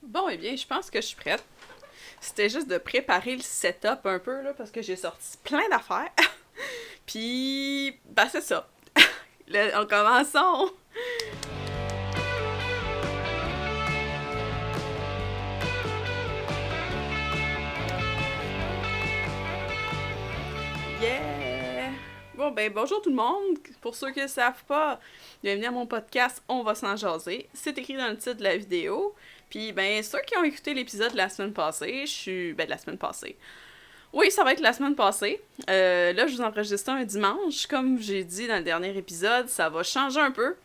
Bon, eh bien, je pense que je suis prête. C'était juste de préparer le setup un peu, là, parce que j'ai sorti plein d'affaires. Puis, ben, c'est ça. En commençant. Yeah! Bon, ben, bonjour tout le monde. Pour ceux qui ne le savent pas, bienvenue à mon podcast On va s'en jaser. C'est écrit dans le titre de la vidéo. Puis, ben, ceux qui ont écouté l'épisode de la semaine passée, je suis. Ben, de la semaine passée. Oui, ça va être la semaine passée. Là, je vous enregistre un dimanche. Comme j'ai dit dans le dernier épisode, ça va changer un peu.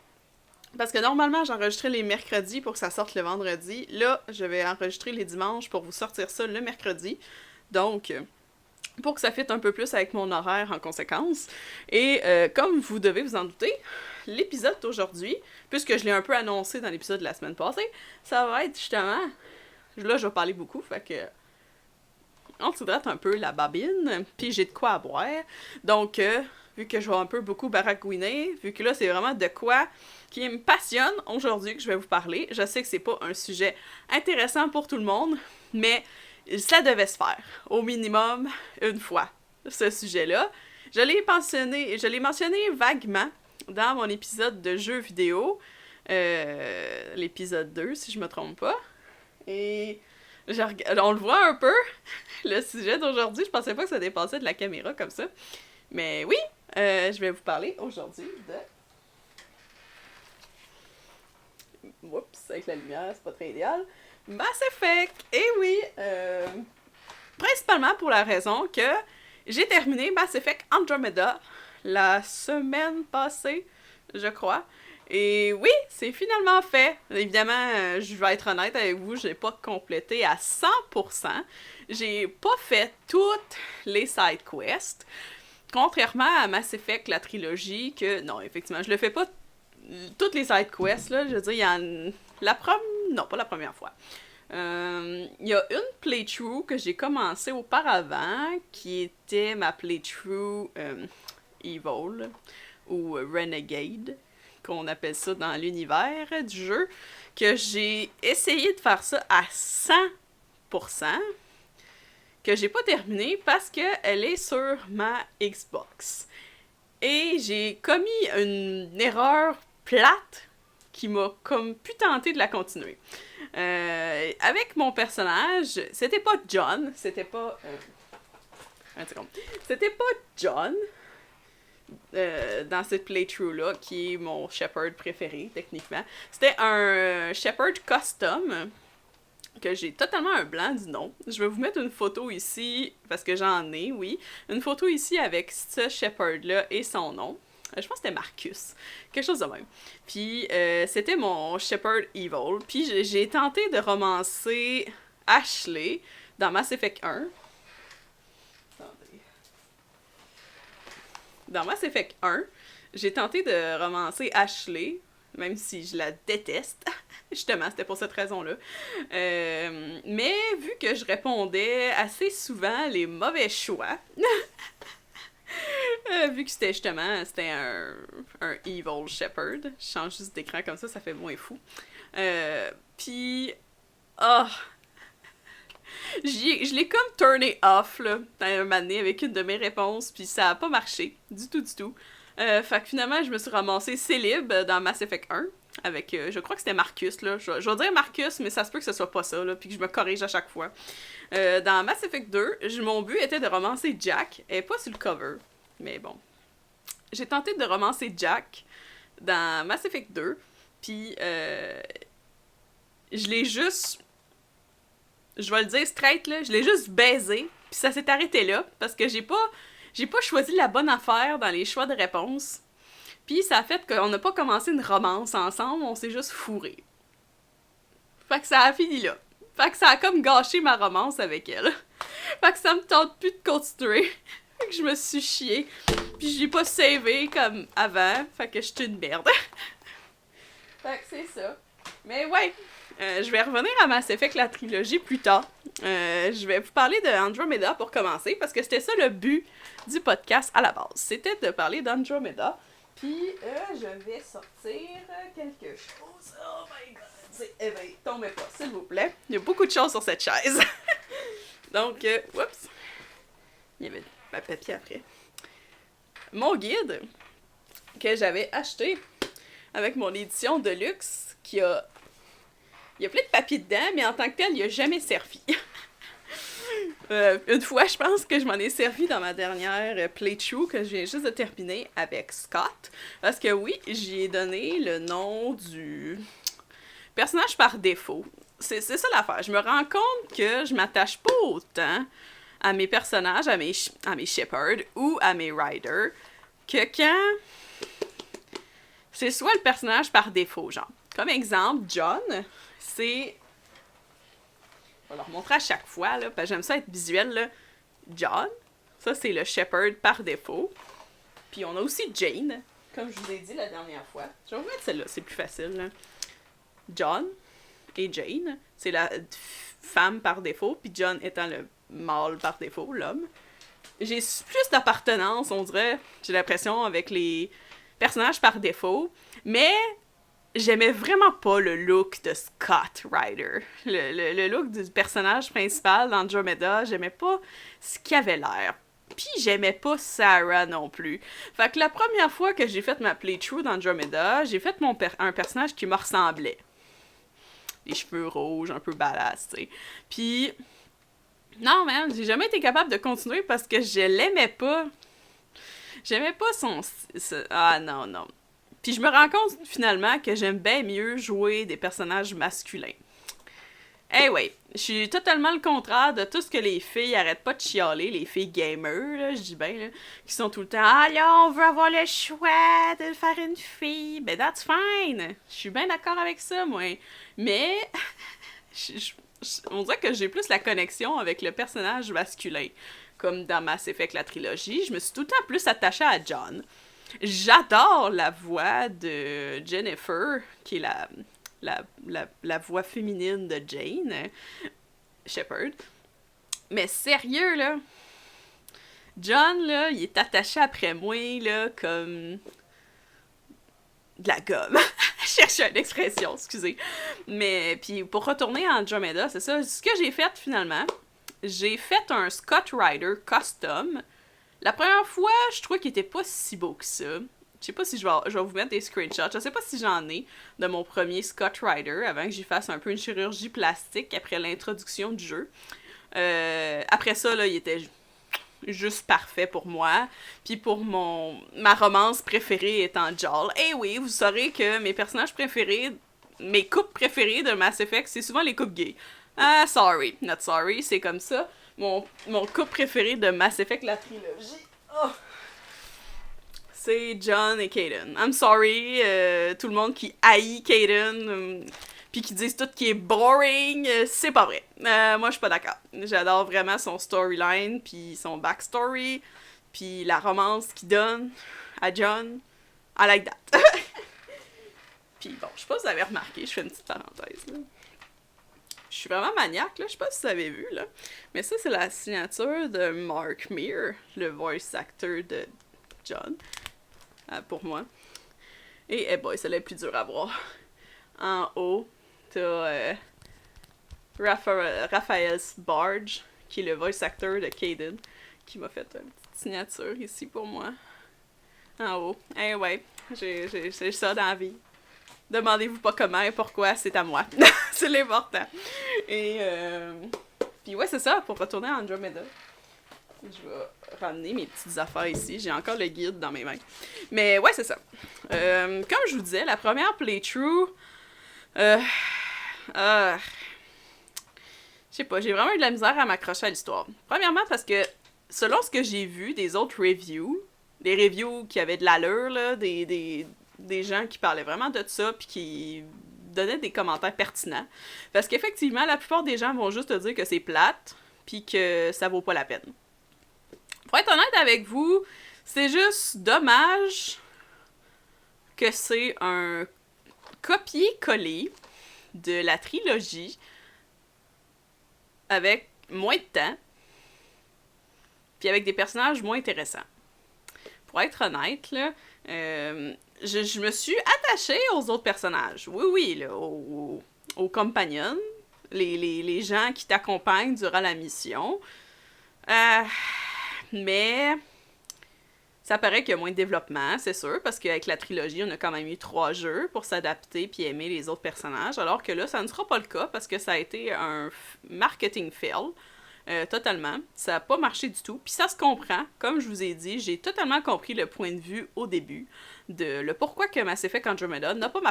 Parce que normalement, j'enregistrais les mercredis pour que ça sorte le vendredi. Là, je vais enregistrer les dimanches pour vous sortir ça le mercredi. Donc, pour que ça fitte un peu plus avec mon horaire en conséquence. Et comme vous devez vous en douter, l'épisode d'aujourd'hui, puisque je l'ai un peu annoncé dans l'épisode de la semaine passée, ça va être justement... Là, je vais parler beaucoup, fait que... On s'hydrate un peu la babine, puis j'ai de quoi à boire. Donc, vu que je vais un peu beaucoup baragouiner, vu que là, c'est vraiment de quoi qui me passionne aujourd'hui que je vais vous parler. Je sais que c'est pas un sujet intéressant pour tout le monde, mais ça devait se faire, au minimum, une fois, ce sujet-là. Je l'ai mentionné vaguement dans mon épisode de jeux vidéo, l'épisode 2, si je me trompe pas. Et on le voit un peu, le sujet d'aujourd'hui. Je pensais pas que ça dépassait de la caméra comme ça. Mais oui, je vais vous parler aujourd'hui de... Oups, avec la lumière, c'est pas très idéal. Mass Effect! Et oui, principalement pour la raison que j'ai terminé Mass Effect Andromeda la semaine passée, je crois. Et oui, c'est finalement fait. Évidemment, je vais être honnête avec vous, j'ai pas complété à 100%. J'ai pas fait toutes les side quests. Contrairement à Mass Effect, la trilogie, que non, effectivement, je le fais pas toutes les side quests, là. Je veux dire, il y a non, pas la première fois. Il y a une playthrough que j'ai commencé auparavant, qui était ma playthrough Evil, ou Renegade, qu'on appelle ça dans l'univers du jeu, que j'ai essayé de faire ça à 100%, que j'ai pas terminé parce qu'elle est sur ma Xbox. Et j'ai commis une erreur plate qui m'a comme pu tenter de la continuer. Avec mon personnage, c'était pas John, c'était pas... C'était pas John, dans cette playthrough-là, qui est mon Shepherd préféré, techniquement. C'était un Shepherd custom, que j'ai totalement un blanc du nom. Je vais vous mettre une photo ici, parce que j'en ai, oui. Une photo ici avec ce Shepherd-là et son nom. Je pense que c'était Marcus. Quelque chose de même. Puis, c'était mon Shepherd Evil. Puis, j'ai tenté de romancer Ashley dans Mass Effect 1. Attendez. Dans Mass Effect 1, j'ai tenté de romancer Ashley, même si je la déteste. Justement, c'était pour cette raison-là. Mais vu que je répondais assez souvent les mauvais choix, vu que c'était un Evil Shepherd, je change juste d'écran comme ça fait moins fou. Puis, oh, je l'ai comme turné off, là, un moment donné, avec une de mes réponses, puis ça a pas marché, du tout, du tout. Fait que finalement, je me suis ramassée célib dans Mass Effect 1, avec, je crois que c'était Marcus, là. Je vais dire Marcus, mais ça se peut que ce soit pas ça, là, puis que je me corrige à chaque fois. Dans Mass Effect 2, mon but était de romancer Jack, et pas sur le cover, mais bon. J'ai tenté de romancer Jack dans Mass Effect 2, puis je l'ai juste... Je vais le dire straight, là, je l'ai juste baisé, puis ça s'est arrêté là, parce que j'ai pas choisi la bonne affaire dans les choix de réponse. Puis ça a fait qu'on n'a pas commencé une romance ensemble, on s'est juste fourré. Fait que ça a fini là. Fait que ça a comme gâché ma romance avec elle. Fait que ça me tente plus de continuer. Fait que je me suis chiée. Puis j'ai pas savé comme avant. Fait que j'étais une merde. Fait que c'est ça. Mais ouais, je vais revenir à Mass Effect, la trilogie, plus tard. Je vais vous parler de Andromeda pour commencer, parce que c'était ça le but du podcast à la base. C'était de parler d'Andromeda. Puis, je vais sortir quelque chose. Oh my god! Eh bien, tombez pas, s'il vous plaît. Il y a beaucoup de choses sur cette chaise. Donc, oups. Il y avait ma papier après. Mon guide que j'avais acheté avec mon édition de luxe qui a... Il y a plein de papier dedans, mais en tant que tel, il a jamais servi. Une fois, je pense que je m'en ai servi dans ma dernière playthrough que je viens juste de terminer avec Scott. Parce que oui, j'y ai donné le nom du personnage par défaut. C'est ça l'affaire. Je me rends compte que je m'attache pas autant à mes personnages, à mes shepherds ou à mes riders, que quand c'est soit le personnage par défaut, genre. Comme exemple, John, c'est... Je vais leur montrer à chaque fois, là, parce que j'aime ça être visuel, là. John, ça c'est le shepherd par défaut. Puis on a aussi Jane, comme je vous ai dit la dernière fois. Je vais vous mettre celle-là, c'est plus facile, là. John et Jane, c'est la femme par défaut, puis John étant le mâle par défaut, l'homme. J'ai plus d'appartenance, on dirait, j'ai l'impression, avec les personnages par défaut, mais j'aimais vraiment pas le look de Scott Ryder. Le look du personnage principal d'Andromeda, j'aimais pas ce qu'il avait l'air. Puis j'aimais pas Sarah non plus. Fait que la première fois que j'ai fait ma playthrough d'Andromeda, j'ai fait un personnage qui me ressemblait. Les cheveux rouges, un peu badass, tu sais. Puis... Non, man, j'ai jamais été capable de continuer parce que je l'aimais pas. J'aimais pas son... Ah, non, non. Puis je me rends compte, finalement, que j'aime bien mieux jouer des personnages masculins. Anyway, je suis totalement le contraire de tout ce que les filles arrêtent pas de chialer, les filles gamers, là, je dis bien, là, qui sont tout le temps « Ah là, on veut avoir le choix de faire une fille. » Ben, that's fine. Je suis bien d'accord avec ça, moi. Mais... on dirait que j'ai plus la connexion avec le personnage masculin. Comme dans Mass Effect, la trilogie, je me suis tout le temps plus attachée à John. J'adore la voix de Jennifer, qui est la voix féminine de Jane Shepard. Mais sérieux, là, John, là, il est attaché après moi, là, comme... de la gomme. Je cherchais une expression, excusez. Mais, puis pour retourner à Andromeda, c'est ça, ce que j'ai fait finalement, j'ai fait un Scott Ryder custom. La première fois, je trouvais qu'il était pas si beau que ça. Je sais pas si je vais vous mettre des screenshots. Je sais pas si j'en ai de mon premier Scott Ryder avant que j'y fasse un peu une chirurgie plastique après l'introduction du jeu. Après ça, là, il était juste parfait pour moi. Puis pour ma romance préférée étant Joel. Eh oui, vous saurez que mes personnages préférés, mes couples préférés de Mass Effect, c'est souvent les couples gays. Ah, sorry, not sorry, c'est comme ça. Mon couple préféré de Mass Effect, la trilogie, c'est John et Kaidan. I'm sorry, tout le monde qui haït Kaidan, puis qui disent tout qui est boring, c'est pas vrai. Moi, je suis pas d'accord. J'adore vraiment son storyline, puis son backstory, puis la romance qu'il donne à John. I like that. Puis bon, je sais pas si vous avez remarqué, je fais une petite parenthèse, là. Je suis vraiment maniaque, là, je sais pas si vous avez vu, là. Mais ça, c'est la signature de Mark Meer, le voice actor de John, pour moi. Et, boy, ça l'est plus dur à voir. En haut, t'as Raphael Sbarge, qui est le voice actor de Kaidan, qui m'a fait une petite signature ici pour moi. En haut. Eh ouais, j'ai ça dans la vie. Demandez-vous pas comment et pourquoi, c'est à moi. C'est l'important. Et, puis ouais, c'est ça, pour retourner à Andromeda. Je vais ramener mes petites affaires ici. J'ai encore le guide dans mes mains. Mais ouais, c'est ça. Comme je vous disais, la première playthrough... je sais pas, j'ai vraiment eu de la misère à m'accrocher à l'histoire. Premièrement parce que, selon ce que j'ai vu des autres reviews, des reviews qui avaient de l'allure, là, des gens qui parlaient vraiment de ça, puis qui donnaient des commentaires pertinents. Parce qu'effectivement, la plupart des gens vont juste te dire que c'est plate, puis que ça vaut pas la peine. Pour être honnête avec vous, c'est juste dommage que c'est un copier-coller de la trilogie avec moins de temps, puis avec des personnages moins intéressants. Pour être honnête, là, je me suis attachée aux autres personnages. Oui, là, aux aux compagnons, les gens qui t'accompagnent durant la mission. Mais ça paraît qu'il y a moins de développement, c'est sûr, parce qu'avec la trilogie, on a quand même eu 3 jeux pour s'adapter puis aimer les autres personnages, alors que là, ça ne sera pas le cas parce que ça a été un marketing fail. Totalement. Ça n'a pas marché du tout. Puis ça se comprend. Comme je vous ai dit, j'ai totalement compris le point de vue au début de le pourquoi que Mass Effect Andromeda n'a pas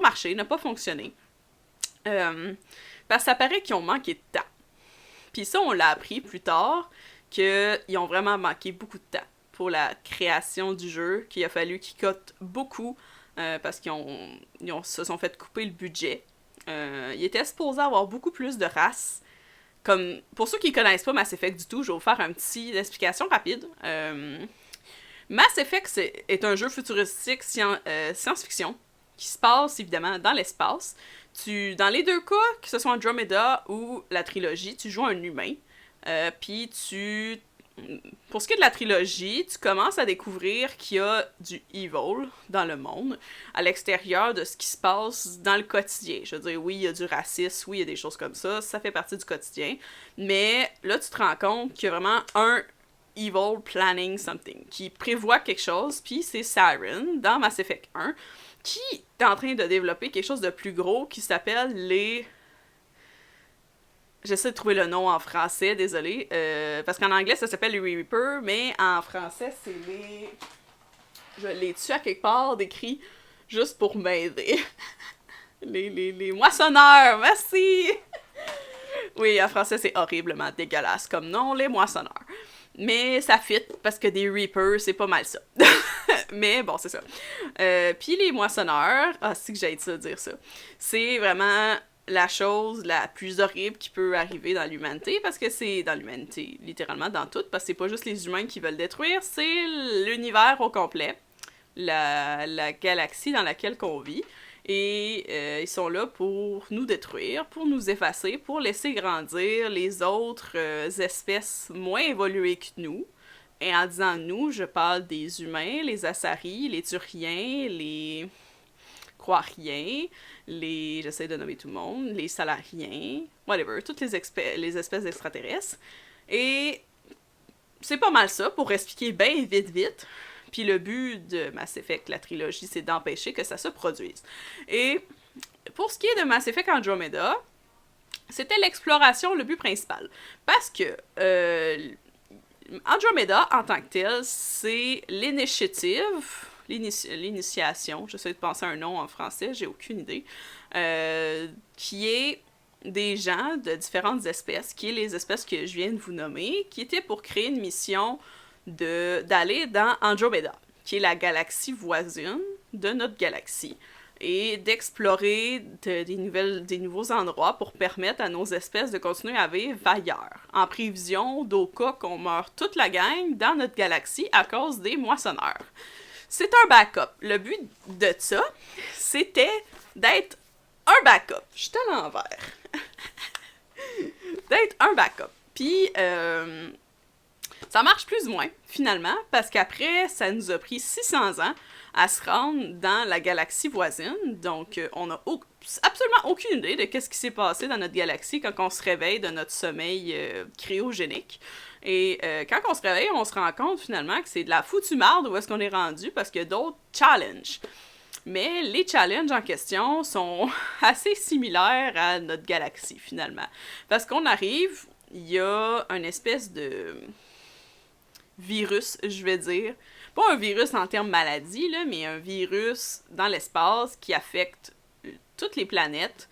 marché, n'a pas fonctionné. Parce que ça paraît qu'ils ont manqué de temps. Puis ça, on l'a appris plus tard, qu'ils ont vraiment manqué beaucoup de temps pour la création du jeu, qu'il a fallu qu'ils cotent beaucoup, parce qu'ils se sont fait couper le budget. Ils étaient supposés avoir beaucoup plus de races. Comme, pour ceux qui connaissent pas Mass Effect du tout, je vais vous faire une petite explication rapide. Mass Effect est un jeu futuristique science-fiction qui se passe évidemment dans l'espace. Dans les deux cas, que ce soit Andromeda ou la trilogie, tu joues un humain. Puis pour ce qui est de la trilogie, tu commences à découvrir qu'il y a du evil dans le monde, à l'extérieur de ce qui se passe dans le quotidien. Je veux dire, oui, il y a du racisme, oui, il y a des choses comme ça fait partie du quotidien. Mais là, tu te rends compte qu'il y a vraiment un evil planning something, qui prévoit quelque chose, puis c'est Siren, dans Mass Effect 1, qui est en train de développer quelque chose de plus gros qui s'appelle les... J'essaie de trouver le nom en français, désolé. Parce qu'en anglais, ça s'appelle les Reaper, mais en français, c'est les... Je l'ai tué à quelque part d'écrit juste pour m'aider. les moissonneurs, merci! Oui, en français, c'est horriblement dégueulasse comme nom, les moissonneurs. Mais ça fit, parce que des Reapers, c'est pas mal ça. Mais bon, c'est ça. Puis les moissonneurs, c'est que j'allais dire ça. C'est vraiment la chose la plus horrible qui peut arriver dans l'humanité, parce que c'est dans l'humanité, littéralement dans tout, parce que c'est pas juste les humains qui veulent détruire, c'est l'univers au complet, la galaxie dans laquelle qu'on vit, et ils sont là pour nous détruire, pour nous effacer, pour laisser grandir les autres espèces moins évoluées que nous. Et en disant nous, je parle des humains, les Asari, les Turiens, les Quariens, j'essaie de nommer tout le monde, les Salariens, whatever, toutes les espèces d'extraterrestres. Et c'est pas mal ça, pour expliquer bien vite. Puis le but de Mass Effect, la trilogie, c'est d'empêcher que ça se produise. Et pour ce qui est de Mass Effect Andromeda, c'était l'exploration, le but principal. Parce que Andromeda, en tant que tel, c'est l'initiation, j'essaie de penser à un nom en français, j'ai aucune idée, qui est des gens de différentes espèces, qui est les espèces que je viens de vous nommer, qui étaient pour créer une mission d'aller dans Andromeda, qui est la galaxie voisine de notre galaxie, et d'explorer des nouveaux endroits pour permettre à nos espèces de continuer à vivre ailleurs, en prévision d'au cas qu'on meurt toute la gang dans notre galaxie à cause des moissonneurs. C'est un backup. Le but de ça, c'était d'être un backup. Je suis à l'envers. D'être un backup. Puis, ça marche plus ou moins, finalement, parce qu'après, ça nous a pris 600 ans à se rendre dans la galaxie voisine. Donc, on n'a absolument aucune idée de ce qui s'est passé dans notre galaxie quand on se réveille de notre sommeil cryogénique. Et quand on se réveille, on se rend compte finalement que c'est de la foutue marde où est-ce qu'on est rendu parce qu'il y a d'autres challenges. Mais les challenges en question sont assez similaires à notre galaxie finalement. Parce qu'on arrive, il y a une espèce de virus, je vais dire. Pas un virus en termes maladie, là, mais un virus dans l'espace qui affecte toutes les planètes,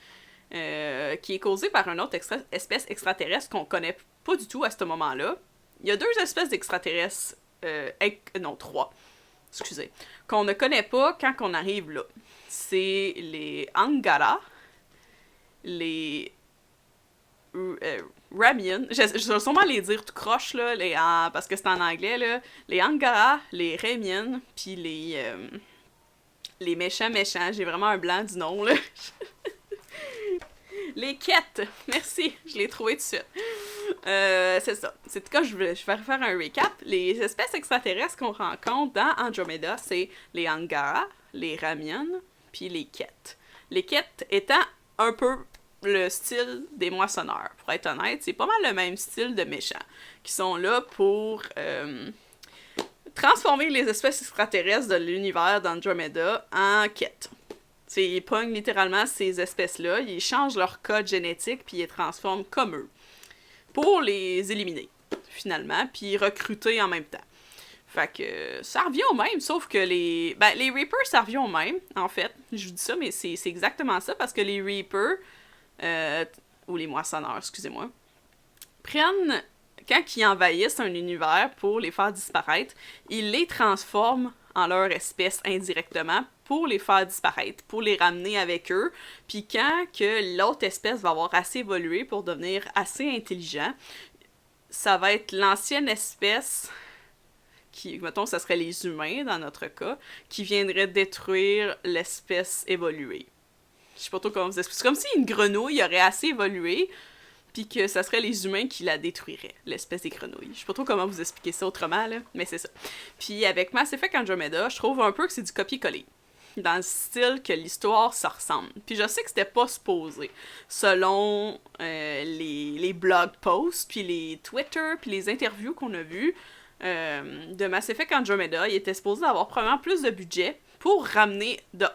qui est causé par une autre espèce extraterrestre qu'on connaît pas du tout à ce moment-là. Il y a 2 espèces d'extraterrestres, non, 3, excusez, qu'on ne connaît pas quand on arrive là. C'est les Angara, les Ramian, je vais sûrement les dire tout croche, là, parce que c'est en anglais, là, les Angara, les Ramian, puis les méchants, j'ai vraiment un blanc du nom, là. Les quêtes, merci, je l'ai trouvé tout de suite. C'est ça. En tout cas, je vais faire un recap. Les espèces extraterrestres qu'on rencontre dans Andromeda, c'est les Angara, les Ramian, puis les quêtes. Les quêtes étant un peu le style des moissonneurs. Pour être honnête, c'est pas mal le même style de méchants qui sont là pour transformer les espèces extraterrestres de l'univers d'Andromeda en quête. Ils pognent littéralement ces espèces-là, ils changent leur code génétique, puis ils les transforment comme eux. Pour les éliminer, finalement, puis recruter en même temps. Fait que ça revient au même, sauf que les Reapers, ça revient au même, en fait. Je vous dis ça, mais c'est exactement ça, parce que les Reapers, ou les moissonneurs, excusez-moi, prennent, quand ils envahissent un univers pour les faire disparaître, ils les transforment en leur espèce indirectement pour les faire disparaître, pour les ramener avec eux. Puis quand que l'autre espèce va avoir assez évolué pour devenir assez intelligent, ça va être l'ancienne espèce qui, mettons, ça serait les humains dans notre cas, qui viendrait détruire l'espèce évoluée. Je sais pas trop comment vous expliquer. C'est comme si une grenouille aurait assez évolué, puis que ça serait les humains qui la détruiraient, l'espèce des grenouilles. Je sais pas trop comment vous expliquer ça autrement, là, mais c'est ça. Puis avec Mass Effect Andromeda, je trouve un peu que c'est du copier-coller, dans le style que l'histoire se ressemble. Puis je sais que c'était pas supposé, selon les blog posts, puis les Twitter, puis les interviews qu'on a vues de Mass Effect Andromeda, il était supposé avoir probablement plus de budget pour ramener, de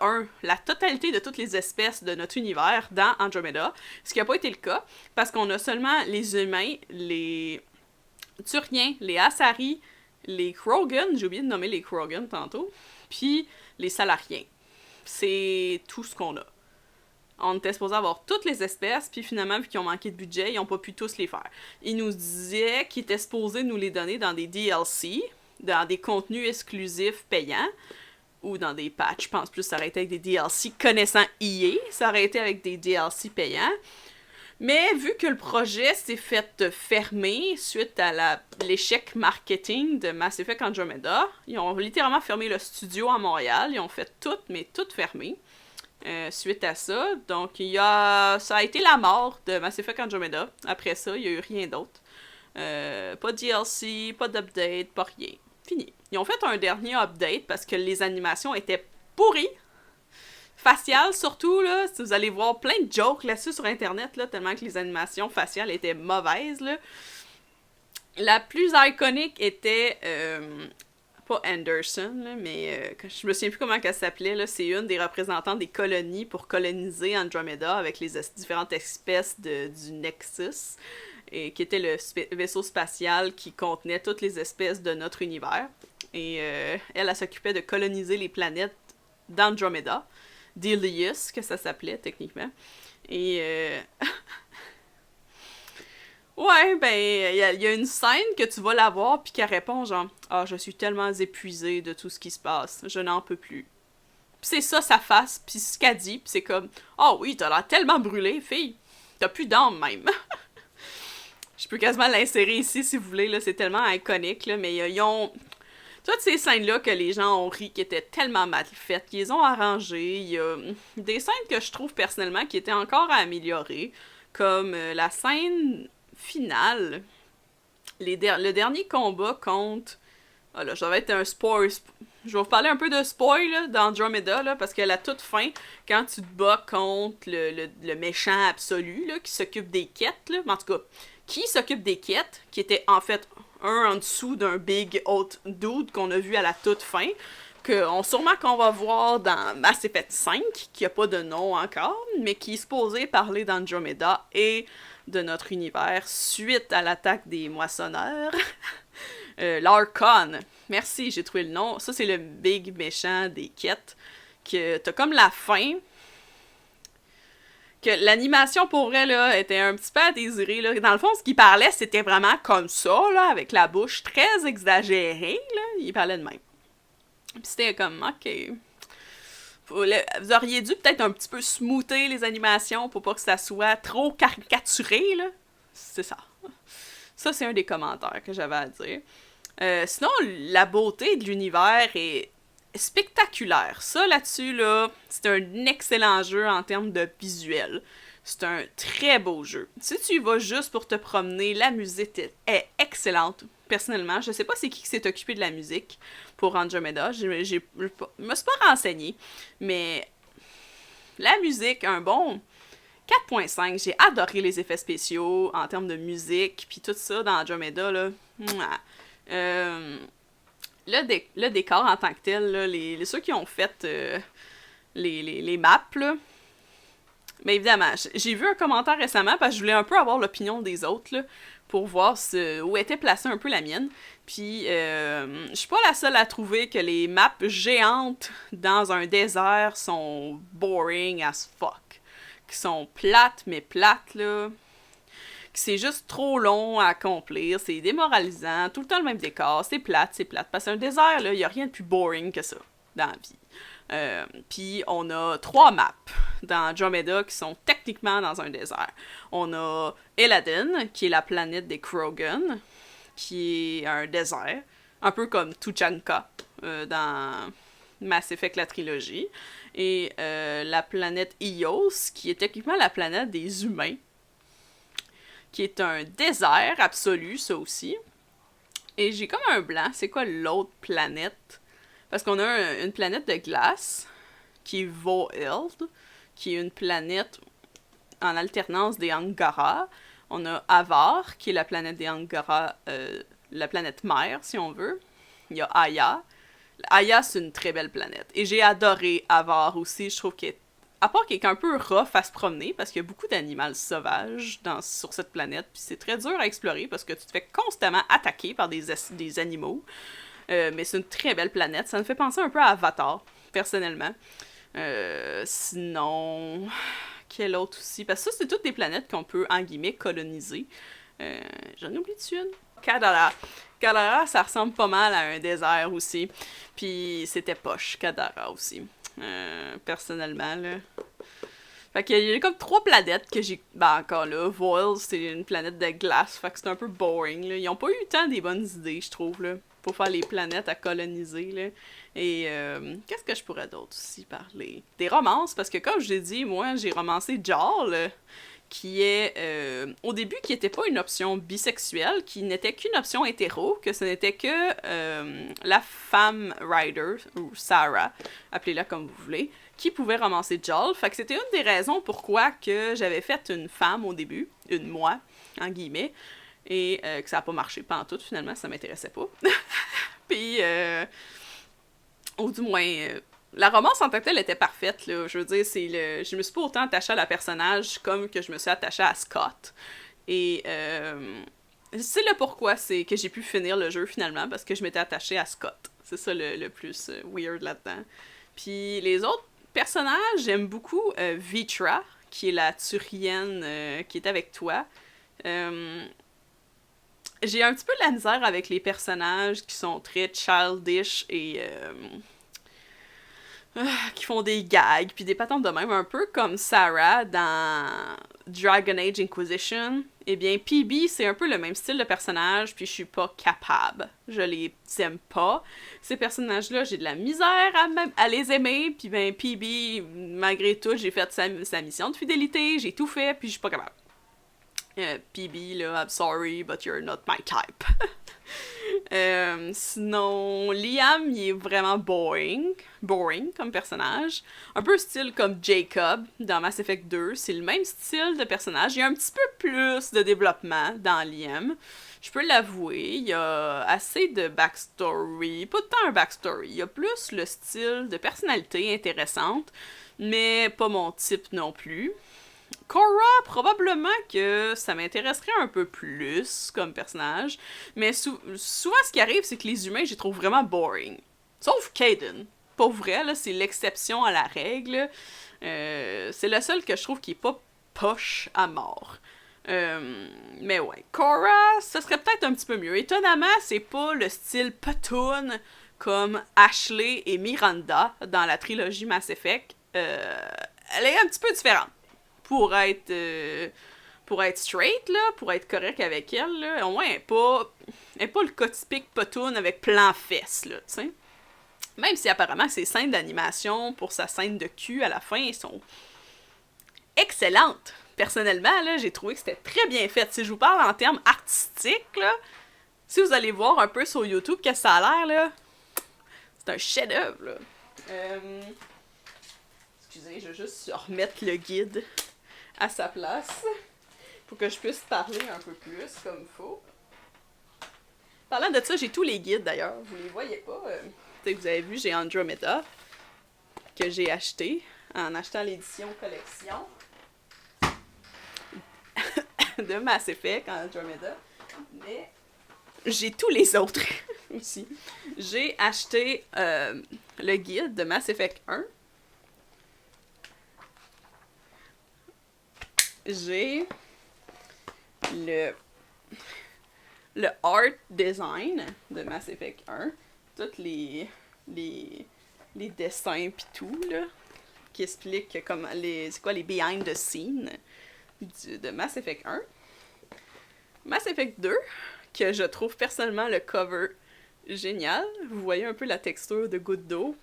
la totalité de toutes les espèces de notre univers dans Andromeda, ce qui n'a pas été le cas, parce qu'on a seulement les humains, les Turiens, les Asari, les Krogan, j'ai oublié de nommer les Krogan tantôt, puis les Salariens. C'est tout ce qu'on a. On était supposé avoir toutes les espèces, puis finalement, vu qu'ils ont manqué de budget, ils n'ont pas pu tous les faire. Ils nous disaient qu'ils étaient supposés nous les donner dans des DLC, dans des contenus exclusifs payants, ou dans des patchs. Je pense plus que ça aurait été avec des DLC connaissant EA, ça aurait été avec des DLC payants. Mais vu que le projet s'est fait fermer suite à l'échec marketing de Mass Effect Andromeda, ils ont littéralement fermé le studio à Montréal, ils ont fait tout, mais tout fermé. Suite à ça, donc ça a été la mort de Mass Effect Andromeda. Après ça, il n'y a eu rien d'autre. Pas de DLC, pas d'update, pas rien. Fini. Ils ont fait un dernier update parce que les animations étaient pourries. Faciales surtout, là. Vous allez voir plein de jokes là-dessus sur Internet, là, tellement que les animations faciales étaient mauvaises, là. La plus iconique était... pas Anderson, là, mais je me souviens plus comment elle s'appelait, là, c'est une des représentantes des colonies pour coloniser Andromeda avec les différentes espèces du Nexus, et qui était le vaisseau spatial qui contenait toutes les espèces de notre univers. Et elle s'occupait de coloniser les planètes d'Andromeda, Delius, que ça s'appelait techniquement. Et ouais, ben, il y a une scène que tu vas la voir, puis qu'elle répond genre « Ah, je suis tellement épuisée de tout ce qui se passe, je n'en peux plus. » Puis c'est ça sa face, puis ce qu'elle dit, puis c'est comme « Ah oui, t'as l'air tellement brûlée, fille, t'as plus d'âme même. » Je peux quasiment l'insérer ici si vous voulez, là, c'est tellement iconique, là, mais ils ont... Toutes ces scènes-là que les gens ont ri, qui étaient tellement mal faites, qu'ils les ont arrangées, il y a des scènes que je trouve personnellement qui étaient encore à améliorer, comme la scène... finale, le dernier combat contre... Ah là, ça va être un spoil. Je vais vous parler un peu de spoil là, d'Andromeda, là, parce que la toute fin, quand tu te bats contre le méchant absolu, là, qui s'occupe des quêtes, là, en tout cas, qui s'occupe des quêtes, qui était en fait un en dessous d'un big old dude qu'on a vu à la toute fin, sûrement qu'on va voir dans Mass Effect 5, qui a pas de nom encore, mais qui est supposé parler d'Andromeda et de notre univers suite à l'attaque des moissonneurs. L'Archon. Merci, j'ai trouvé le nom. Ça, c'est le big méchant des quêtes. Que t'as comme la fin. Que l'animation pour vrai, là, était un petit peu à désirer, là. Dans le fond, ce qu'il parlait, c'était vraiment comme ça, là, avec la bouche très exagérée, là. Il parlait de même. Puis c'était comme, ok... Vous auriez dû peut-être un petit peu smoother les animations pour pas que ça soit trop caricaturé, là. C'est ça. Ça, c'est un des commentaires que j'avais à dire. Sinon, la beauté de l'univers est spectaculaire. Ça, là-dessus, là, c'est un excellent jeu en termes de visuel. C'est un très beau jeu. Si tu y vas juste pour te promener, la musique est excellente. Personnellement, je sais pas c'est qui s'est occupé de la musique pour Andromeda. Je me suis pas renseignée. Mais la musique, un bon 4.5, j'ai adoré les effets spéciaux en termes de musique, puis tout ça dans Andromeda, là. Mouah. Le décor en tant que tel, là, ceux qui ont fait les maps, là. Mais évidemment, j'ai vu un commentaire récemment parce que je voulais un peu avoir l'opinion des autres, là, pour voir où était placée un peu la mienne. Puis, je suis pas la seule à trouver que les maps géantes dans un désert sont boring as fuck. Qui sont plates, mais plates, là. Que c'est juste trop long à accomplir, c'est démoralisant, tout le temps le même décor, c'est plate. Parce qu'un désert, là, y a rien de plus boring que ça dans la vie. Puis on a 3 maps dans Andromeda qui sont techniquement dans un désert. On a Eladin, qui est la planète des Krogan, qui est un désert, un peu comme Tuchanka dans Mass Effect la trilogie, et la planète Ios, qui est techniquement la planète des humains, qui est un désert absolu, ça aussi. Et j'ai comme un blanc, c'est quoi l'autre planète? Parce qu'on a une planète de glace, qui est Voeld, qui est une planète en alternance des Angara. On a Avar, qui est la planète des Angara, la planète mère, si on veut. Il y a Aya. Aya, c'est une très belle planète. Et j'ai adoré Avar aussi. Je trouve qu'elle est... À part qu'elle est un peu rough à se promener, parce qu'il y a beaucoup d'animaux sauvages sur cette planète, puis c'est très dur à explorer, parce que tu te fais constamment attaquer par des animaux. Mais c'est une très belle planète. Ça me fait penser un peu à Avatar, personnellement. Sinon... Quelle autre aussi? Parce que ça, c'est toutes des planètes qu'on peut, en guillemets, coloniser. J'en oublie-tu une? Kadara. Kadara, ça ressemble pas mal à un désert aussi. Puis c'était poche, Kadara aussi. Personnellement, là. Fait qu'il y a comme 3 planètes que j'ai... Ben, encore là, Voil, c'est une planète de glace, fait que c'est un peu boring, là. Ils ont pas eu tant des bonnes idées, je trouve, là, pour faire les planètes à coloniser, là. Et qu'est-ce que je pourrais d'autre aussi parler? Des romances, parce que comme je l'ai dit, moi, j'ai romancé Jarl, qui est, au début, qui était pas une option bisexuelle, qui n'était qu'une option hétéro, que ce n'était que la femme rider, ou Sarah, appelez-la comme vous voulez, qui pouvait romancer Jarl. Fait que c'était une des raisons pourquoi que j'avais fait une femme au début, une moi, en guillemets, et que ça n'a pas marché pantoute, finalement, ça m'intéressait pas. Puis, ou du moins... la romance en tant que telle était parfaite, là. Je veux dire, je me suis pas autant attachée à la personnage comme que je me suis attachée à Scott. Et c'est le pourquoi c'est que j'ai pu finir le jeu finalement, parce que je m'étais attachée à Scott. C'est ça le plus weird là-dedans. Puis les autres personnages, j'aime beaucoup Vitra, qui est la Turienne qui est avec toi. J'ai un petit peu de la misère avec les personnages qui sont très childish et... qui font des gags, puis des patentes de même, un peu comme Sarah dans Dragon Age Inquisition. Eh bien, PB, c'est un peu le même style de personnage, puis je suis pas capable. Je les aime pas. Ces personnages-là, j'ai de la misère à les aimer, puis ben, PB, malgré tout, j'ai fait sa mission de fidélité, j'ai tout fait, puis je suis pas capable. PB, là, I'm sorry, but you're not my type. Sinon, Liam, il est vraiment boring comme personnage. Un peu style comme Jacob dans Mass Effect 2. C'est le même style de personnage. Il y a un petit peu plus de développement dans Liam. Je peux l'avouer. Il y a assez de backstory. Pas tant un backstory. Il y a plus le style de personnalité intéressante, mais pas mon type non plus. Cora, probablement que ça m'intéresserait un peu plus comme personnage, mais souvent ce qui arrive, c'est que les humains, je les trouve vraiment boring. Sauf Kaidan. Pour vrai, là, c'est l'exception à la règle. C'est le seul que je trouve qui est pas poche à mort. Mais ouais, Cora, ce serait peut-être un petit peu mieux. Étonnamment, c'est pas le style patoun comme Ashley et Miranda dans la trilogie Mass Effect. Elle est un petit peu différente. Pour être straight, là, pour être correct avec elle, là, au moins, elle est pas le cas typique potoun avec plan fesses, là, tu sais. Même si apparemment ses scènes d'animation pour sa scène de cul à la fin sont excellentes. Personnellement, là, j'ai trouvé que c'était très bien fait. Si je vous parle en termes artistiques, là, si vous allez voir un peu sur YouTube qu'est-ce que ça a l'air, là, c'est un chef-d'œuvre, là. Excusez, je vais juste remettre le guide à sa place pour que je puisse parler un peu plus comme il faut. Parlant de ça, j'ai tous les guides d'ailleurs. Vous les voyez pas. Peut-être que vous avez vu, j'ai Andromeda que j'ai acheté en achetant l'édition collection de Mass Effect en Andromeda. Mais j'ai tous les autres aussi. J'ai acheté le guide de Mass Effect 1. J'ai le art design de Mass Effect 1. Tous les dessins pis tout, là, qui expliquent comment c'est quoi les behind the scenes de Mass Effect 1. Mass Effect 2, que je trouve personnellement le cover génial. Vous voyez un peu la texture de goutte d'eau.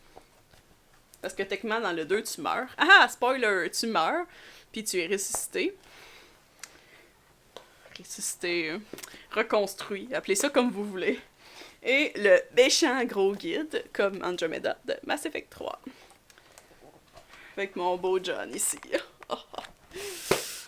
Parce que techniquement, dans le 2, tu meurs. Ah, spoiler! Tu meurs, puis tu es ressuscité. Ressuscité, reconstruit, appelez ça comme vous voulez. Et le méchant gros guide, comme Andromeda, de Mass Effect 3. Avec mon beau John ici.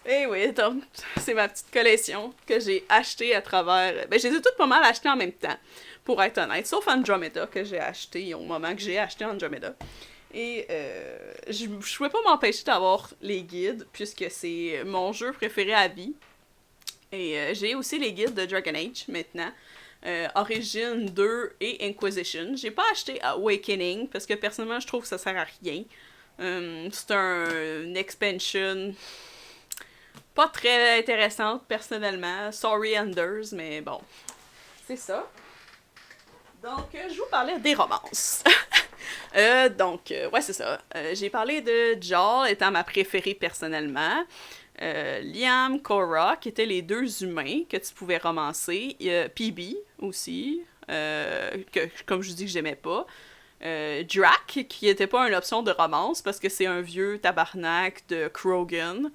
Et oui, donc, c'est ma petite collection que j'ai achetée à travers... Ben, je les ai toutes pas mal achetées en même temps, pour être honnête. Sauf Andromeda, que j'ai acheté au moment que j'ai acheté Andromeda. Et je pouvais pas m'empêcher d'avoir les guides, puisque c'est mon jeu préféré à vie. Et j'ai aussi les guides de Dragon Age, maintenant. Origin 2 et Inquisition. J'ai pas acheté Awakening, parce que personnellement, je trouve que ça sert à rien. C'est une expansion pas très intéressante, personnellement. Sorry, Anders, mais bon. C'est ça. Donc, je vous parlais des romances. Ouais, c'est ça. J'ai parlé de Jaal étant ma préférée personnellement. Liam, Cora, qui étaient les deux humains que tu pouvais romancer. PB aussi, que comme je dis que j'aimais pas. Drac, qui était pas une option de romance parce que c'est un vieux tabarnak de Krogan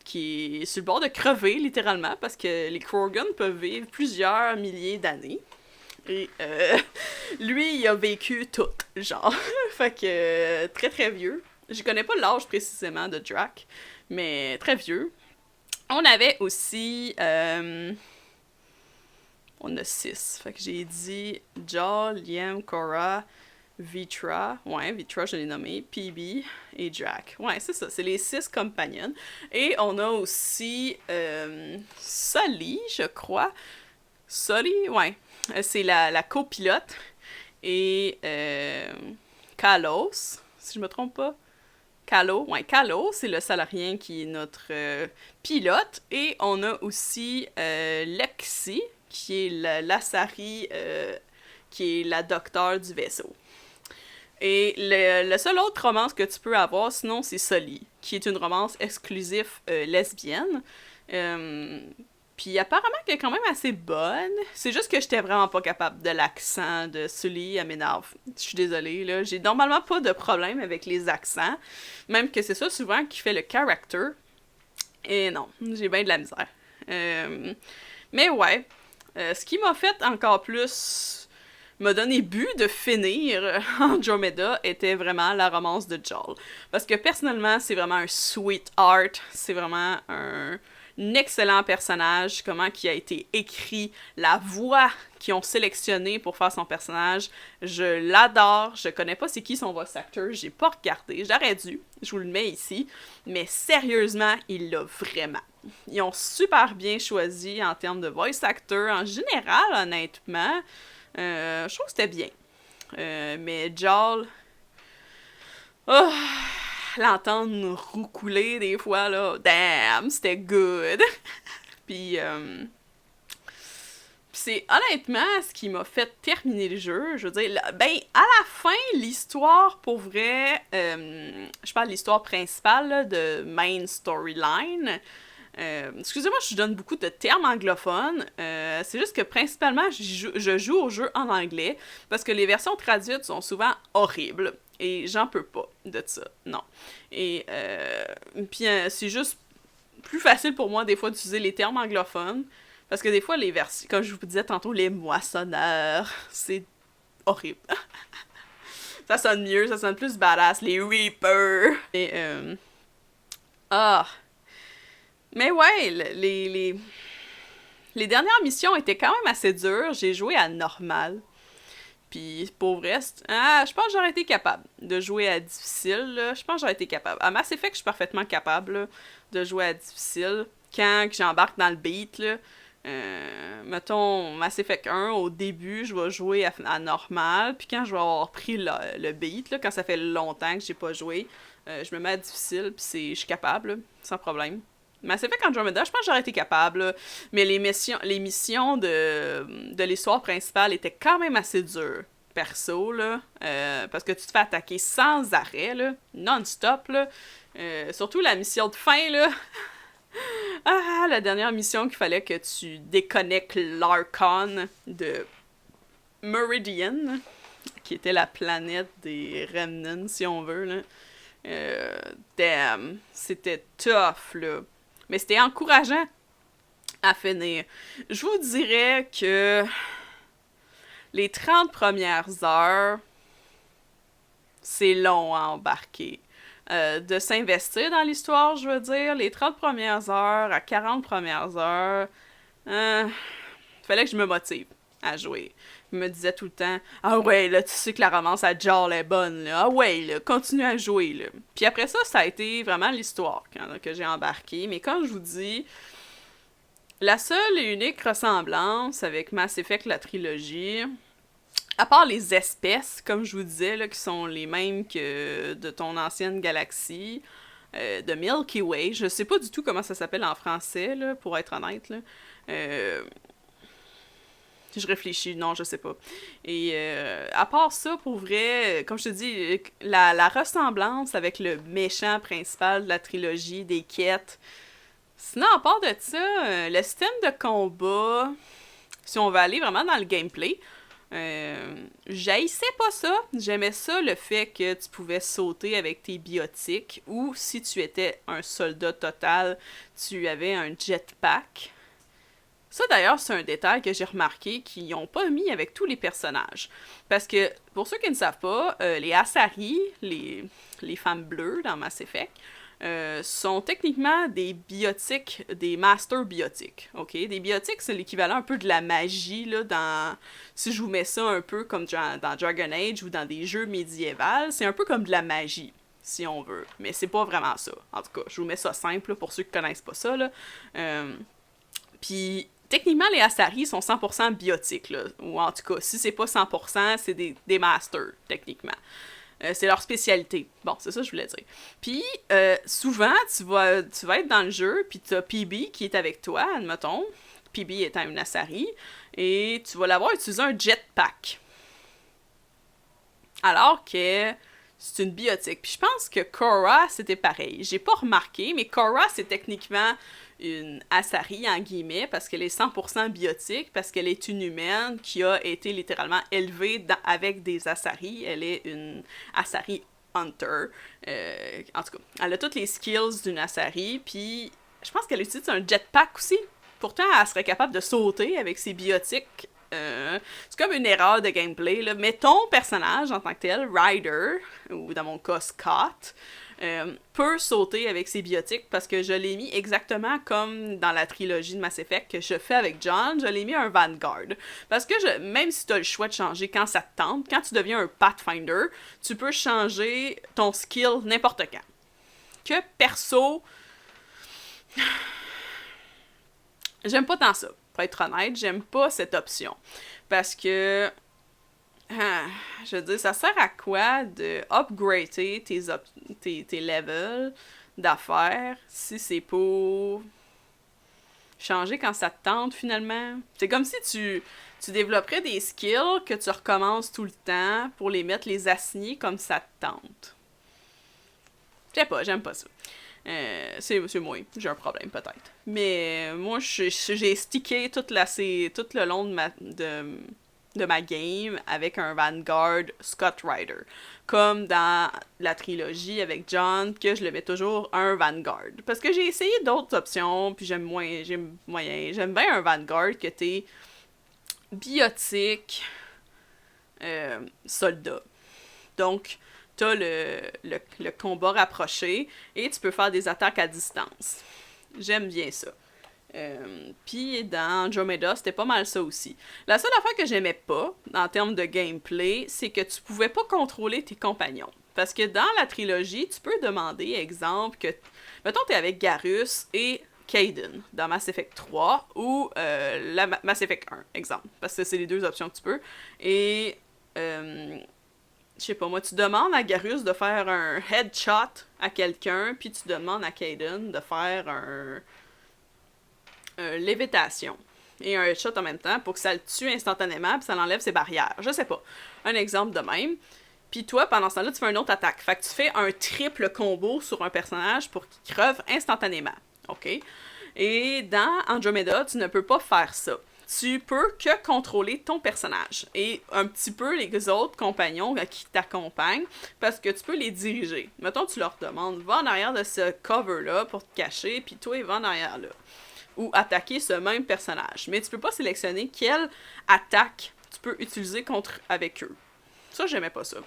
qui est sur le bord de crever littéralement parce que les Krogan peuvent vivre plusieurs milliers d'années. Et lui, il a vécu tout, genre. Fait que très très vieux. Je connais pas l'âge précisément de Drac, mais très vieux. On avait aussi... on a 6. Fait que j'ai dit Jaal, Liam, Cora, Vitra. Ouais, Vitra, je l'ai nommé. PB et Drac. Ouais, c'est ça. C'est les 6 compagnons. Et on a aussi Sully, je crois. Sully, ouais. C'est la copilote. Et Kalos, si je me trompe pas. Kalo, c'est le salarien qui est notre pilote. Et on a aussi Lexi, qui est l'Asari, qui est la docteure du vaisseau. Et le seul autre romance que tu peux avoir, sinon, c'est Sully, qui est une romance exclusive lesbienne. Puis apparemment qu'elle est quand même assez bonne. C'est juste que j'étais vraiment pas capable de l'accent de Sully, elle m'énerve. Je suis désolée, là. J'ai normalement pas de problème avec les accents. Même que c'est ça souvent qui fait le character. Et non, j'ai bien de la misère. Mais ouais, ce qui m'a fait encore plus me donner but de finir Andromeda était vraiment la romance de Jaal. Parce que personnellement, c'est vraiment un sweetheart. C'est vraiment un excellent personnage, comment qui a été écrit, la voix qu'ils ont sélectionnée pour faire son personnage, je l'adore, je connais pas c'est qui son voice actor, j'ai pas regardé, j'aurais dû, je vous le mets ici, mais sérieusement, il l'a vraiment. Ils ont super bien choisi en termes de voice actor, en général, honnêtement, je trouve que c'était bien. Mais Jaal... Oh, l'entendre roucouler des fois, là, damn, c'était good. Puis, c'est honnêtement ce qui m'a fait terminer le jeu. Je veux dire, ben, à la fin, l'histoire, pour vrai, je parle de l'histoire principale, là, de main storyline. Excusez-moi, je donne beaucoup de termes anglophones. C'est juste que principalement, je joue au jeu en anglais parce que les versions traduites sont souvent horribles. Et j'en peux pas de ça, non. Et puis c'est juste plus facile pour moi des fois d'utiliser les termes anglophones parce que des fois les versions, comme je vous disais tantôt, les moissonneurs, c'est horrible. Ça sonne mieux, ça sonne plus badass, les Reapers. Et Mais ouais, les dernières missions étaient quand même assez dures. J'ai joué à normal. Puis pour vrai, je pense que j'aurais été capable de jouer à difficile. Là. Je pense que j'aurais été capable. À Mass Effect, je suis parfaitement capable là, de jouer à difficile. Quand j'embarque dans le beat, là, mettons Mass Effect 1, au début, je vais jouer à normal. Puis quand je vais avoir pris le beat, là, quand ça fait longtemps que j'ai pas joué, je me mets à difficile. Puis je suis capable, là, sans problème. Mass Effect Andromeda, je pense que j'aurais été capable, là. Mais les missions de l'histoire principale étaient quand même assez dures, perso, là. Parce que tu te fais attaquer sans arrêt, là, non-stop, là. Surtout la mission de fin, là. Ah, la dernière mission qu'il fallait que tu déconnectes l'Archon de Meridian, qui était la planète des Remnants, si on veut, là. Damn, c'était tough, là. Mais c'était encourageant à finir. Je vous dirais que les 30 premières heures, c'est long à embarquer. De s'investir dans l'histoire, je veux dire, les 30 premières heures à 40 premières heures, fallait que je me motive à jouer. Il me disait tout le temps, ah ouais, là, tu sais que la romance à Jarl est bonne, là. Ah ouais, là, continue à jouer, là. Puis après ça, ça a été vraiment l'histoire que j'ai embarqué. Mais comme je vous dis, la seule et unique ressemblance avec Mass Effect, la trilogie, à part les espèces, comme je vous disais, là, qui sont les mêmes que de ton ancienne galaxie, de Milky Way, je sais pas du tout comment ça s'appelle en français, là, pour être honnête, là. Je réfléchis, non, je sais pas. Et à part ça, pour vrai, comme je te dis, la ressemblance avec le méchant principal de la trilogie, des quêtes. Sinon, à part de ça, le système de combat, si on va aller vraiment dans le gameplay, j'haïssais pas ça. J'aimais ça, le fait que tu pouvais sauter avec tes biotiques, ou si tu étais un soldat total, tu avais un jetpack. Ça, d'ailleurs, c'est un détail que j'ai remarqué qu'ils n'ont pas mis avec tous les personnages. Parce que, pour ceux qui ne savent pas, les Asari, les femmes bleues dans Mass Effect, sont techniquement des biotiques, des masters biotiques, ok? Des biotiques, c'est l'équivalent un peu de la magie, là, si je vous mets ça un peu comme dans Dragon Age ou dans des jeux médiévals, c'est un peu comme de la magie, si on veut. Mais c'est pas vraiment ça. En tout cas, je vous mets ça simple, là, pour ceux qui connaissent pas ça, là. Puis, techniquement, les Asari sont 100% biotiques, là. Ou en tout cas, si c'est pas 100%, c'est des masters, techniquement. C'est leur spécialité. Bon, c'est ça que je voulais dire. Puis, souvent, tu vas être dans le jeu, puis t'as PB qui est avec toi, admettons. PB étant une Asari. Et tu vas l'avoir utilisé un jetpack. Alors que c'est une biotique. Puis je pense que Korra, c'était pareil. J'ai pas remarqué, mais Korra, c'est techniquement une Asari, en guillemets, parce qu'elle est 100% biotique, parce qu'elle est une humaine qui a été littéralement élevée avec des Asari. Elle est une Asari Hunter. En tout cas, elle a toutes les skills d'une Asari, puis je pense qu'elle utilise un jetpack aussi. Pourtant, elle serait capable de sauter avec ses biotiques. C'est comme une erreur de gameplay, là. Mais ton personnage en tant que tel, Ryder, ou dans mon cas Scott, peut sauter avec ses biotiques parce que je l'ai mis exactement comme dans la trilogie de Mass Effect que je fais avec John, je l'ai mis un Vanguard. Parce que même si tu as le choix de changer quand ça te tente, quand tu deviens un Pathfinder, tu peux changer ton skill n'importe quand. Que perso, j'aime pas tant ça. Pour être honnête, j'aime pas cette option. Parce que, je veux dire, ça sert à quoi de upgrader tes levels d'affaires si c'est pour changer quand ça te tente finalement? C'est comme si tu développerais des skills que tu recommences tout le temps pour les assigner comme ça te tente. Je sais pas, j'aime pas ça. C'est moi, j'ai un problème peut-être. Mais moi, j'ai stické tout le long de ma game avec un Vanguard Scott Ryder. Comme dans la trilogie avec John, que je le mets toujours un Vanguard. Parce que j'ai essayé d'autres options, puis j'aime bien un Vanguard que t'es biotique soldat. Donc, t'as le combat rapproché et tu peux faire des attaques à distance. J'aime bien ça. Puis dans Andromeda, c'était pas mal ça aussi. La seule affaire que j'aimais pas, en termes de gameplay, c'est que tu pouvais pas contrôler tes compagnons. Parce que dans la trilogie, tu peux demander, exemple, que... Mettons, t'es avec Garrus et Kaidan dans Mass Effect 3 ou Mass Effect 1, exemple. Parce que c'est les deux options que tu peux. Et... je sais pas, moi, tu demandes à Garrus de faire un headshot à quelqu'un, puis tu demandes à Kaidan de faire un lévitation et un headshot en même temps pour que ça le tue instantanément puis ça l'enlève ses barrières. Je sais pas. Un exemple de même. Puis toi, pendant ce temps-là, tu fais une autre attaque. Fait que tu fais un triple combo sur un personnage pour qu'il creve instantanément. OK? Et dans Andromeda, tu ne peux pas faire ça. Tu peux que contrôler ton personnage et un petit peu les autres compagnons qui t'accompagnent parce que tu peux les diriger. Mettons, tu leur demandes, va en arrière de ce cover-là pour te cacher, puis toi, va en arrière là. Ou attaquer ce même personnage. Mais tu peux pas sélectionner quelle attaque tu peux utiliser avec eux. Ça, j'aimais pas ça.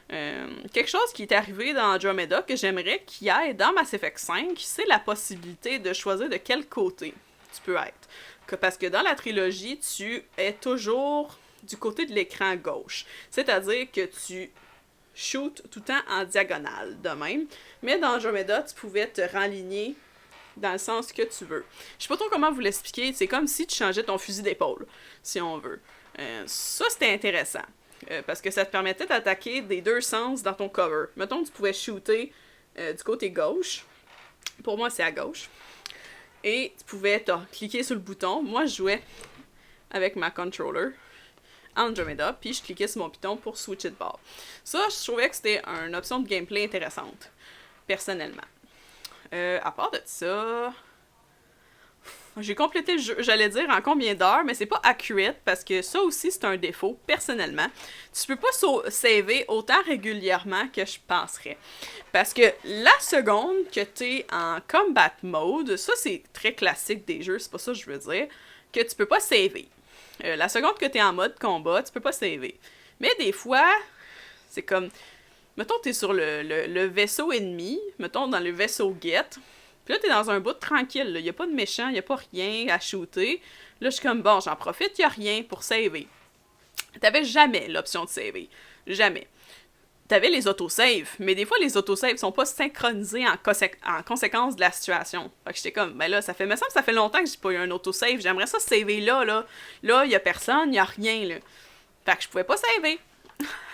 Quelque chose qui est arrivé dans Andromeda que j'aimerais qu'il y ait dans Mass Effect 5, c'est la possibilité de choisir de quel côté tu peux être. Parce que dans la trilogie, tu es toujours du côté de l'écran gauche. C'est-à-dire que tu shootes tout le temps en diagonale, de même. Mais dans Andromeda, tu pouvais te renligner dans le sens que tu veux. Je sais pas trop comment vous l'expliquer, c'est comme si tu changeais ton fusil d'épaule, si on veut. Ça, c'était intéressant, parce que ça te permettait d'attaquer des deux sens dans ton cover. Mettons que tu pouvais shooter du côté gauche, pour moi c'est à gauche, et tu pouvais cliquer sur le bouton. Moi, je jouais avec ma controller Andromeda, puis je cliquais sur mon piton pour switcher de bord. Ça, je trouvais que c'était une option de gameplay intéressante, personnellement. À part de ça, j'ai complété le jeu, j'allais dire en combien d'heures, mais c'est pas accurate parce que ça aussi c'est un défaut, personnellement. Tu peux pas saver autant régulièrement que je penserais. Parce que la seconde que t'es en combat mode, ça c'est très classique des jeux, c'est pas ça que je veux dire, que tu peux pas saver. La seconde que t'es en mode combat, tu peux pas saver. Mais des fois, c'est comme... Mettons, t'es sur le vaisseau ennemi, mettons dans le vaisseau guette, puis là, t'es dans un bout tranquille, là. Y a pas de méchant, y a pas rien à shooter. Là, je suis comme, bon, j'en profite, y a rien pour saver. T'avais jamais l'option de saver. Jamais. T'avais les autosaves, mais des fois, les autosaves sont pas synchronisés en conséquence de la situation. Fait que j'étais comme, ben là, ça me semble que ça fait longtemps que j'ai pas eu un autosave, j'aimerais ça saver là. Là, y a personne, y a rien, là. Fait que je pouvais pas saver.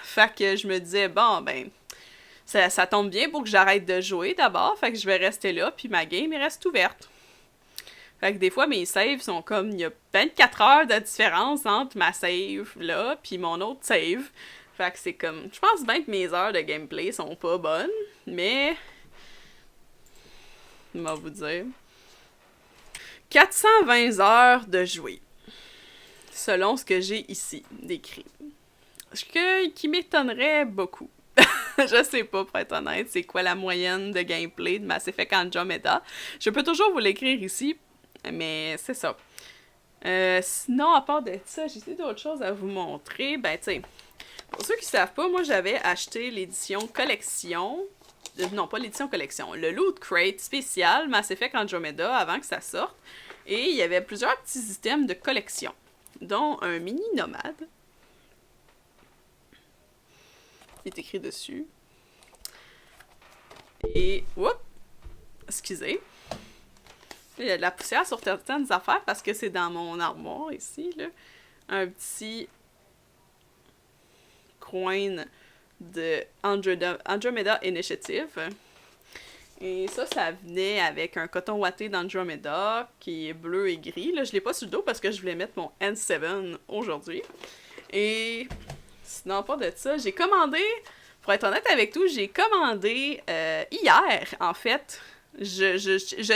Fait que je me disais, bon, ben, ça tombe bien pour que j'arrête de jouer d'abord. Fait que je vais rester là, puis ma game, elle reste ouverte. Fait que des fois, mes saves sont comme, il y a 24 heures de différence entre ma save, là, puis mon autre save. Fait que c'est comme, je pense bien que mes heures de gameplay sont pas bonnes, mais... Je vais vous dire. 420 heures de jouer. Selon ce que j'ai ici, décrit. Qui m'étonnerait beaucoup. Je sais pas, pour être honnête, c'est quoi la moyenne de gameplay de Mass Effect Andromeda. Je peux toujours vous l'écrire ici, mais c'est ça. Sinon, à part de ça, j'ai d'autres choses à vous montrer. Ben, tu sais, pour ceux qui savent pas, moi, j'avais acheté l'édition collection... non, pas l'édition collection. Le Loot Crate spécial Mass Effect Andromeda avant que ça sorte. Et il y avait plusieurs petits items de collection, dont un mini nomade. Il est écrit dessus. Et, oups, excusez. Il y a de la poussière sur certaines affaires parce que c'est dans mon armoire ici, là. Un petit coin de Andromeda Initiative. Et ça venait avec un coton ouaté d'Andromeda qui est bleu et gris. Là, je l'ai pas sur le dos parce que je voulais mettre mon N7 aujourd'hui. Et... sinon, pas de ça, j'ai commandé, pour être honnête avec tout, j'ai commandé hier, en fait. Je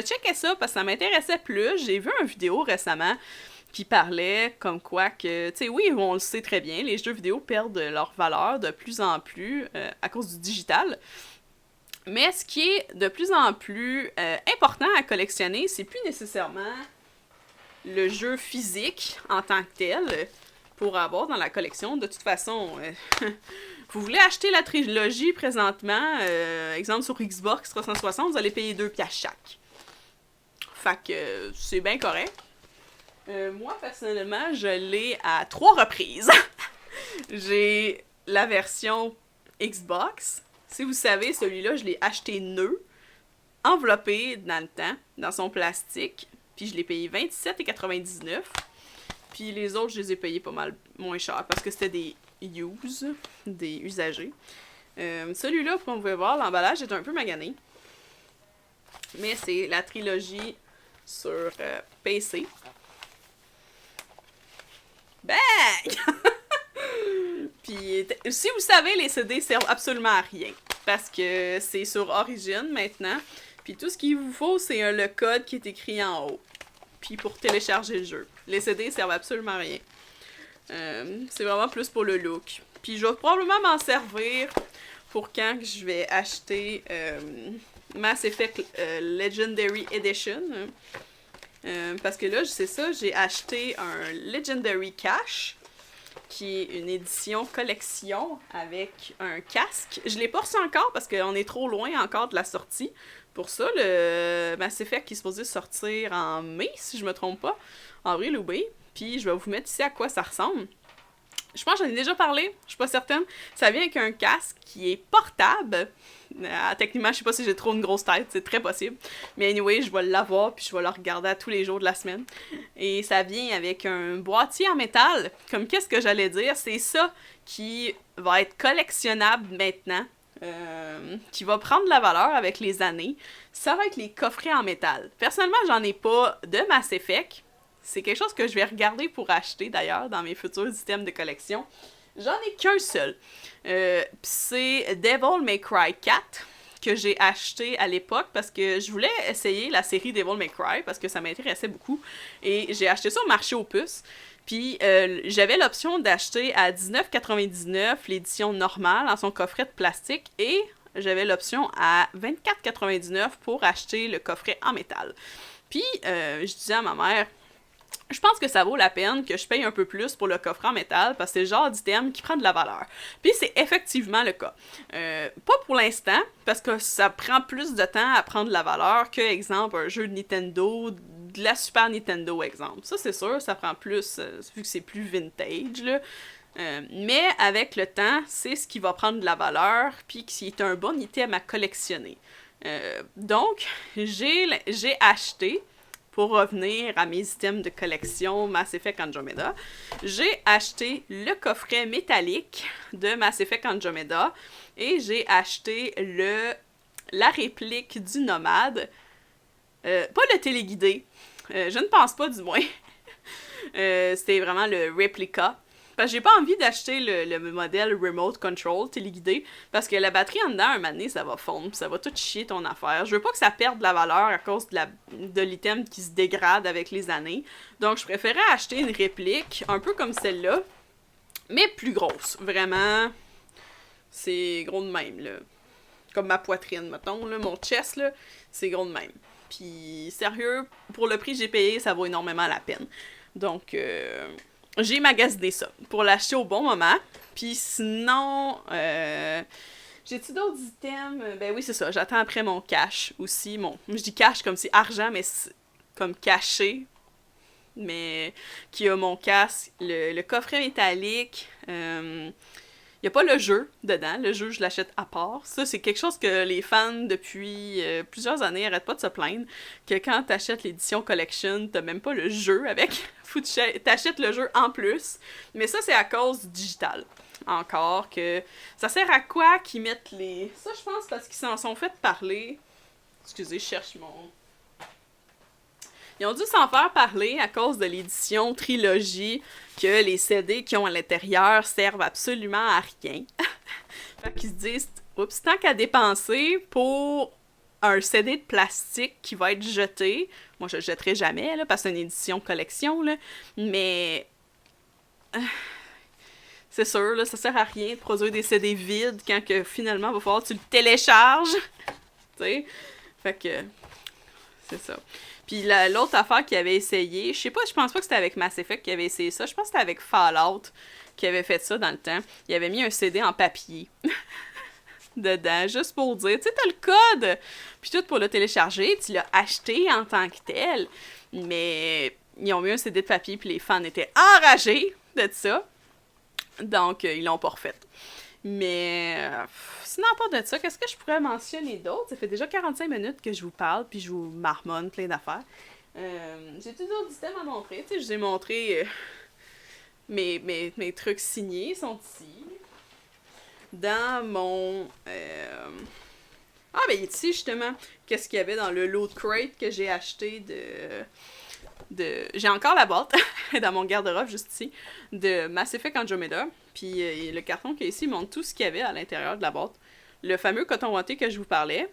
checkais ça parce que ça m'intéressait plus. J'ai vu une vidéo récemment qui parlait comme quoi que, tu sais, oui, on le sait très bien, les jeux vidéo perdent leur valeur de plus en plus à cause du digital. Mais ce qui est de plus en plus important à collectionner, c'est plus nécessairement le jeu physique en tant que tel, pour avoir dans la collection. De toute façon, vous voulez acheter la trilogie présentement, exemple sur Xbox 360, vous allez payer 2$ chaque. fait que c'est bien correct. Moi, personnellement, je l'ai à 3 reprises. J'ai la version Xbox. Si vous savez, celui-là, je l'ai acheté neuf, enveloppé dans le temps, dans son plastique, puis je l'ai payé 27,99$. Puis les autres, je les ai payés pas mal moins cher, parce que c'était des des usagers. Celui-là, comme vous pouvez voir, l'emballage est un peu magané. Mais c'est la trilogie sur PC. Bang! Puis, si vous savez, les CD servent absolument à rien. Parce que c'est sur Origin maintenant. Puis tout ce qu'il vous faut, c'est le code qui est écrit en haut. Puis pour télécharger le jeu. Les CD servent absolument à rien. C'est vraiment plus pour le look. Puis je vais probablement m'en servir pour quand je vais acheter Mass Effect Legendary Edition. Parce que là, c'est ça, j'ai acheté un Legendary Cache, qui est une édition collection avec un casque. Je l'ai pas reçu encore parce qu'on est trop loin encore de la sortie. Pour ça, le Mass Effect qui est supposé sortir en mai, si je me trompe pas, avril ou mai. Puis je vais vous mettre ici à quoi ça ressemble. Je pense que j'en ai déjà parlé, je suis pas certaine. Ça vient avec un casque qui est portable. Techniquement, je sais pas si j'ai trop une grosse tête, c'est très possible. Mais anyway, je vais l'avoir, puis je vais le regarder à tous les jours de la semaine. Et ça vient avec un boîtier en métal. Comme qu'est-ce que j'allais dire, c'est ça qui va être collectionnable maintenant. Qui va prendre de la valeur avec les années. Ça va être les coffrets en métal. Personnellement, j'en ai pas de Mass Effect. C'est quelque chose que je vais regarder pour acheter, d'ailleurs, dans mes futurs items de collection. J'en ai qu'un seul. C'est Devil May Cry 4, que j'ai acheté à l'époque parce que je voulais essayer la série Devil May Cry, parce que ça m'intéressait beaucoup. Et j'ai acheté ça au marché aux puces. Puis j'avais l'option d'acheter à 19,99$ l'édition normale en son coffret de plastique. Et j'avais l'option à 24,99$ pour acheter le coffret en métal. Puis je disais à ma mère... Je pense que ça vaut la peine que je paye un peu plus pour le coffret en métal parce que c'est le genre d'item qui prend de la valeur. Puis c'est effectivement le cas. Pas pour l'instant, parce que ça prend plus de temps à prendre de la valeur que, exemple, un jeu de Nintendo, de la Super Nintendo, exemple. Ça, c'est sûr, ça prend plus, vu que c'est plus vintage, là. Mais avec le temps, c'est ce qui va prendre de la valeur, puis qui est un bon item à collectionner. Donc, j'ai acheté... Pour revenir à mes items de collection Mass Effect Andromeda, j'ai acheté le coffret métallique de Mass Effect Andromeda et j'ai acheté la réplique du Nomade. Pas le téléguidé, je ne pense pas du moins. C'était vraiment le replica. Parce que j'ai pas envie d'acheter le modèle Remote Control téléguidé, parce que la batterie en dedans, un moment donné, ça va fondre, pis ça va tout chier ton affaire. Je veux pas que ça perde de la valeur à cause de l'item qui se dégrade avec les années. Donc, je préférais acheter une réplique, un peu comme celle-là, mais plus grosse. Vraiment, c'est gros de même, là. Comme ma poitrine, mettons, là. Mon chest, là, c'est gros de même. Puis, sérieux, pour le prix que j'ai payé, ça vaut énormément la peine. Donc, j'ai magasiné ça pour l'acheter au bon moment. Puis sinon, j'ai-tu d'autres items? Ben oui, c'est ça. J'attends après mon cash aussi. Je dis cash comme si argent, mais comme caché. Mais qui a mon casque, le coffret métallique. Il n'y a pas le jeu dedans. Le jeu, je l'achète à part. Ça, c'est quelque chose que les fans, depuis plusieurs années, n'arrêtent pas de se plaindre. Que quand t'achètes l'édition Collection, t'as même pas le jeu avec. Faut que t'achètes le jeu en plus. Mais ça, c'est à cause du digital. Encore que... Ça sert à quoi qu'ils mettent les... Ça, je pense parce qu'ils s'en sont fait parler. Excusez, je cherche mon... Ils ont dû s'en faire parler à cause de l'édition trilogie que les CD qui ont à l'intérieur servent absolument à rien. Fait qu'ils se disent, oups, tant qu'à dépenser pour un CD de plastique qui va être jeté, moi je le jetterai jamais, là, parce que c'est une édition collection, là, mais... c'est sûr, là, ça sert à rien de produire des CD vides quand que finalement il va falloir que tu le télécharges. Tu sais? Fait que... c'est ça. Puis l'autre affaire qu'il avait essayé, je sais pas, je pense pas que c'était avec Mass Effect qu'il avait essayé ça, je pense que c'était avec Fallout qu'il avait fait ça dans le temps. Il avait mis un CD en papier dedans, juste pour dire, tu sais, t'as le code, puis tout pour le télécharger, tu l'as acheté en tant que tel, mais ils ont mis un CD de papier, puis les fans étaient enragés de ça, donc ils l'ont pas refait. Mais sinon, à part de ça, qu'est-ce que je pourrais mentionner d'autre? Ça fait déjà 45 minutes que je vous parle, puis je vous marmonne plein d'affaires. J'ai toujours du thème à montrer, tu sais, je vous ai montré mes trucs signés, sont ici. Dans mon... Ah, ben ici, justement, qu'est-ce qu'il y avait dans le loot crate que j'ai acheté J'ai encore la boîte, dans mon garde-robe, juste ici, de Mass Effect Andromeda. Puis le carton qui est ici montre tout ce qu'il y avait à l'intérieur de la boîte. Le fameux coton ouaté que je vous parlais,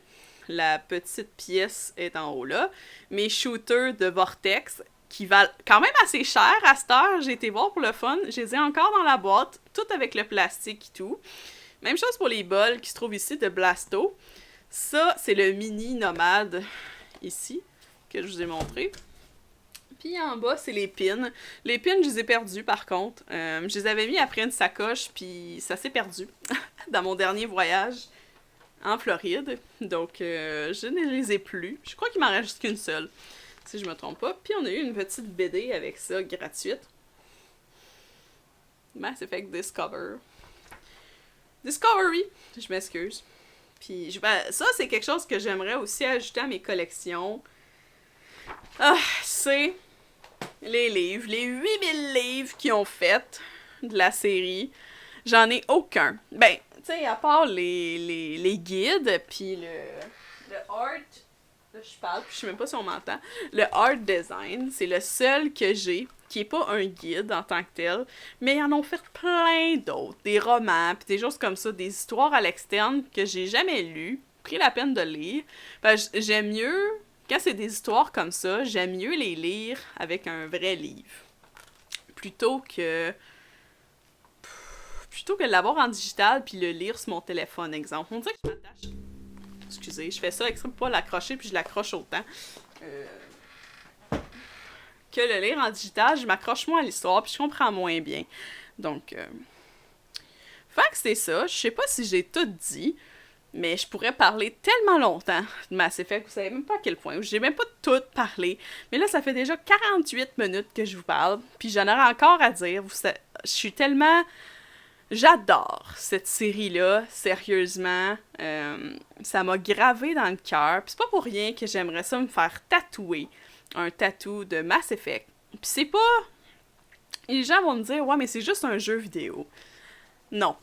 la petite pièce est en haut là. Mes shooters de Vortex, qui valent quand même assez cher à cette heure, j'ai été voir pour le fun. Je les ai encore dans la boîte, tout avec le plastique et tout. Même chose pour les bols qui se trouvent ici de Blasto. Ça, c'est le mini nomade ici, que je vous ai montré. Puis en bas, c'est les pins. Les pins, je les ai perdus par contre. Je les avais mis après une sacoche, puis ça s'est perdu dans mon dernier voyage en Floride. Donc, je ne les ai plus. Je crois qu'il m'en reste qu'une seule, si je me trompe pas. Puis on a eu une petite BD avec ça, gratuite. Mass Effect Discovery, je m'excuse. Puis, ça, c'est quelque chose que j'aimerais aussi ajouter à mes collections. C'est les livres, les 8000 livres qu'ils ont fait de la série. J'en ai aucun. Ben, tu sais, à part les guides, puis le art... Là, je parle, puis je sais même pas si on m'entend. Le art design, c'est le seul que j'ai, qui est pas un guide en tant que tel, mais ils en ont fait plein d'autres. Des romans, puis des choses comme ça, des histoires à l'externe que j'ai jamais lues, pris la peine de lire. Ben, j'aime mieux... Quand c'est des histoires comme ça, j'aime mieux les lire avec un vrai livre. Plutôt que l'avoir en digital puis le lire sur mon téléphone, exemple. On dirait que je m'attache. Excusez, je fais ça exprès pour pas l'accrocher puis je l'accroche autant. Que le lire en digital, je m'accroche moins à l'histoire puis je comprends moins bien. Donc, fait que c'est ça. Je sais pas si j'ai tout dit. Mais je pourrais parler tellement longtemps de Mass Effect, vous savez même pas à quel point. J'ai même pas tout parlé. Mais là, ça fait déjà 48 minutes que je vous parle. Puis j'en aurais encore à dire. Je suis tellement... J'adore cette série-là, sérieusement. Ça m'a gravé dans le cœur. Puis c'est pas pour rien que j'aimerais ça me faire tatouer un tatou de Mass Effect. Puis c'est pas... Les gens vont me dire « Ouais, mais c'est juste un jeu vidéo. » Non.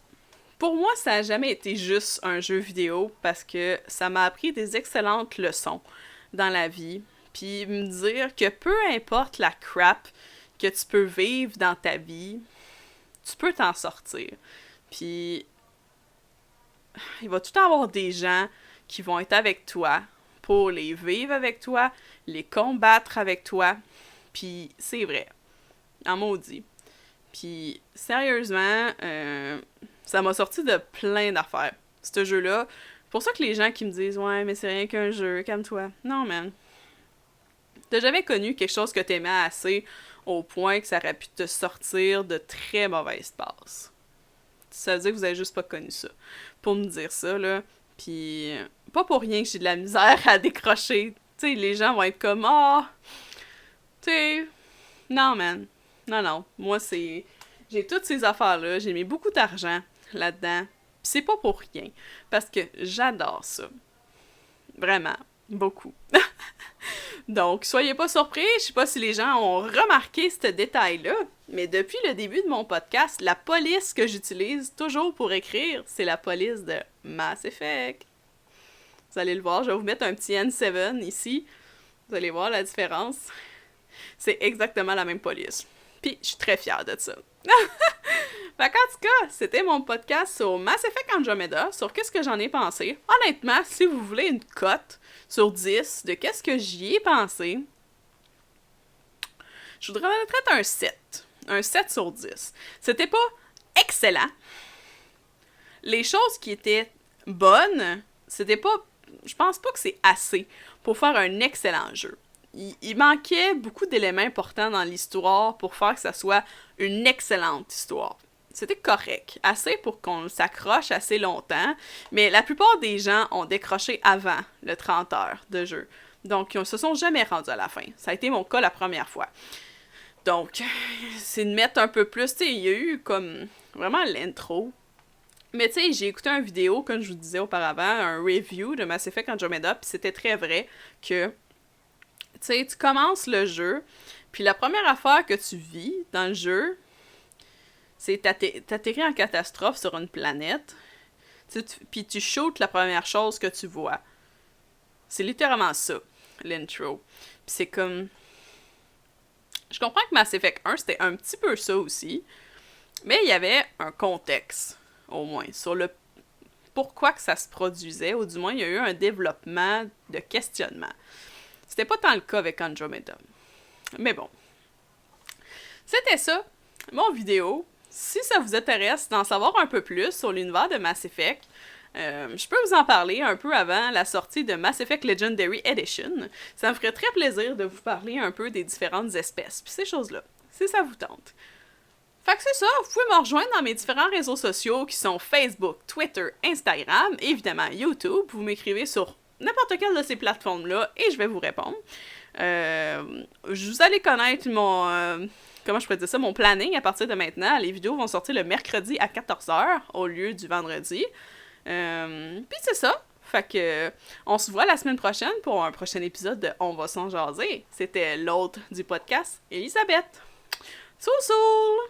Pour moi, ça n'a jamais été juste un jeu vidéo parce que ça m'a appris des excellentes leçons dans la vie. Puis me dire que peu importe la crap que tu peux vivre dans ta vie, tu peux t'en sortir. Puis il va tout le temps avoir des gens qui vont être avec toi pour les vivre avec toi, les combattre avec toi. Puis c'est vrai. En maudit. Puis sérieusement... ça m'a sorti de plein d'affaires, ce jeu-là. C'est pour ça que les gens qui me disent « Ouais, mais c'est rien qu'un jeu, calme-toi. » Non, man. T'as jamais connu quelque chose que t'aimais assez au point que ça aurait pu te sortir de très mauvaises passes. Ça veut dire que vous avez juste pas connu ça. Pour me dire ça, là. Puis, pas pour rien que j'ai de la misère à décrocher. Tu sais, les gens vont être comme « Ah! Tu sais... » Non, man. Non. Moi, c'est... J'ai toutes ces affaires-là. J'ai mis beaucoup d'argent là-dedans. Pis c'est pas pour rien. Parce que j'adore ça. Vraiment. Beaucoup. Donc, soyez pas surpris. Je sais pas si les gens ont remarqué ce détail-là. Mais depuis le début de mon podcast, la police que j'utilise toujours pour écrire, c'est la police de Mass Effect. Vous allez le voir. Je vais vous mettre un petit N7 ici. Vous allez voir la différence. C'est exactement la même police. Puis, je suis très fière de ça. Fait qu'en tout cas, c'était mon podcast sur Mass Effect Andromeda, sur qu'est-ce que j'en ai pensé. Honnêtement, si vous voulez une cote sur 10 de qu'est-ce que j'y ai pensé, je voudrais mettre un 7. Un 7 sur 10. C'était pas excellent. Les choses qui étaient bonnes, c'était pas... Je pense pas que c'est assez pour faire un excellent jeu. Il manquait beaucoup d'éléments importants dans l'histoire pour faire que ça soit une excellente histoire. C'était correct. Assez pour qu'on s'accroche assez longtemps. Mais la plupart des gens ont décroché avant le 30 heures de jeu. Donc, ils ne se sont jamais rendus à la fin. Ça a été mon cas la première fois. Donc, c'est de mettre un peu plus. Tu sais, il y a eu comme vraiment l'intro. Mais tu sais, j'ai écouté une vidéo, comme je vous disais auparavant, un review de Mass Effect Andromeda, puis c'était très vrai que, tu sais, tu commences le jeu, puis la première affaire que tu vis dans le jeu, c'est t'atterrir en catastrophe sur une planète, puis tu shootes la première chose que tu vois. C'est littéralement ça, l'intro. Puis c'est comme... Je comprends que Mass Effect 1, c'était un petit peu ça aussi, mais il y avait un contexte, au moins, sur le pourquoi que ça se produisait, ou du moins, il y a eu un développement de questionnement. C'était pas tant le cas avec Andromeda. Mais bon. C'était ça, mon vidéo. Si ça vous intéresse d'en savoir un peu plus sur l'univers de Mass Effect, je peux vous en parler un peu avant la sortie de Mass Effect Legendary Edition. Ça me ferait très plaisir de vous parler un peu des différentes espèces, puis ces choses-là, si ça vous tente. Fait que c'est ça, vous pouvez me rejoindre dans mes différents réseaux sociaux qui sont Facebook, Twitter, Instagram, évidemment YouTube. Vous m'écrivez sur n'importe quelle de ces plateformes-là et je vais vous répondre. Vous allez connaître mon... comment je pourrais dire ça? Mon planning à partir de maintenant. Les vidéos vont sortir le mercredi à 14h au lieu du vendredi. Puis c'est ça. Fait que on se voit la semaine prochaine pour un prochain épisode de On va s'en jaser. C'était l'hôte du podcast, Elisabeth. Soul!